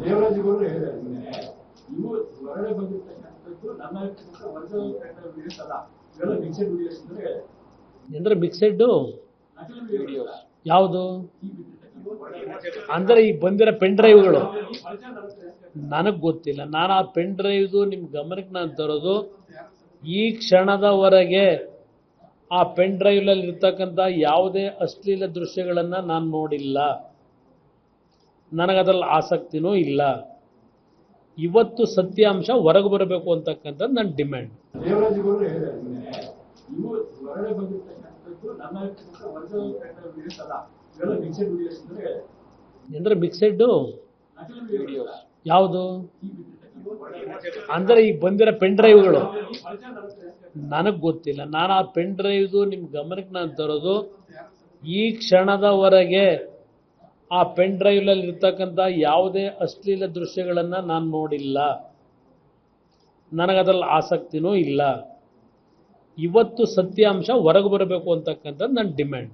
ದೇವರಾಜಗೌಡರು ಹೇಳಿದ್ದಾರೆ ನಿನ್ನೆ, ಇವು ಹೊರಗಡೆ ಬಂದಿರ್ತಕ್ಕಂಥದ್ದು ನನ್ನ ಒರಿಜಿನಲ್ ವಿಡಿಯೋಸ್ ಅಲ್ಲ, ಇವೆಲ್ಲ ಮಿಕ್ಸೆಡ್ ವಿಡಿಯೋಸ್ ಅಂದ್ರೆ ಅಂದ್ರೆ ಮಿಕ್ಸೆಡ್ ನಕಲಿ ವಿಡಿಯೋಸ್ ಯಾವುದು ಅಂದ್ರೆ ಈ ಬಂದಿರೋ ಪೆನ್ ಡ್ರೈವ್ಗಳು ನನಗೆ ಗೊತ್ತಿಲ್ಲ. ನಾನು ಆ ಪೆನ್ ಡ್ರೈವ್ದು ನಿಮ್ಮ ಗಮನಕ್ಕೆ ನಾನು ತರೋದು ಈ ಕ್ಷಣದವರೆಗೆ ಆ ಪೆನ್ ಡ್ರೈವ್ನಲ್ಲಿ ಇರ್ತಕ್ಕಂಥ ಯಾವುದೇ ಅಶ್ಲೀಲ ದೃಶ್ಯಗಳನ್ನು ನಾನು ನೋಡಿಲ್ಲ, ನನಗದ್ರಲ್ಲಿ ಆಸಕ್ತಿನೂ ಇಲ್ಲ. ಇವತ್ತು ಸತ್ಯಾಂಶ ಹೊರಗೆ ಬರಬೇಕು ಅಂತಕ್ಕಂಥದ್ದು ನನ್ನ ಡಿಮ್ಯಾಂಡ್. ದೇವರಾಜಗೌಡರು ಹೇಳಿದ್ದಾರೆ ನಿನ್ನೆ, ಇವು ಹೊರಗಡೆ ಬಂದಿರ್ತಕ್ಕಂಥದ್ದು ನನ್ನ ಒರಿಜಿನಲ್ ವಿಡಿಯೋಸ್ ಅಲ್ಲ, ಇವೆಲ್ಲ ಮಿಕ್ಸೆಡ್ ವಿಡಿಯೋಸ್ ಅಂದ್ರೆ ಮಿಕ್ಸೆಡ್ ನಕಲಿ ವಿಡಿಯೋಸ್ ಯಾವುದು ಅಂದ್ರೆ ಈ ಬಂದಿರೋ ಪೆನ್ ಡ್ರೈವ್ಗಳು ನನಗೆ ಗೊತ್ತಿಲ್ಲ. ನಾನು ಆ ಪೆನ್ ಡ್ರೈವ್ದು ನಿಮ್ಮ ಗಮನಕ್ಕೆ ನಾನು ತರೋದು ಈ ಕ್ಷಣದವರೆಗೆ ಆ ಪೆನ್ ಡ್ರೈವ್ನಲ್ಲಿ ಇರ್ತಕ್ಕಂಥ ಯಾವುದೇ ಅಶ್ಲೀಲ ದೃಶ್ಯಗಳನ್ನು ನಾನು ನೋಡಿಲ್ಲ, ನನಗದ್ರಲ್ಲಿ ಆಸಕ್ತಿನೂ ಇಲ್ಲ. ಇವತ್ತು ಸತ್ಯಾಂಶ ಹೊರಗೆ ಬರಬೇಕು ಅಂತಕ್ಕಂಥದ್ದು ನನ್ನ ಡಿಮ್ಯಾಂಡ್.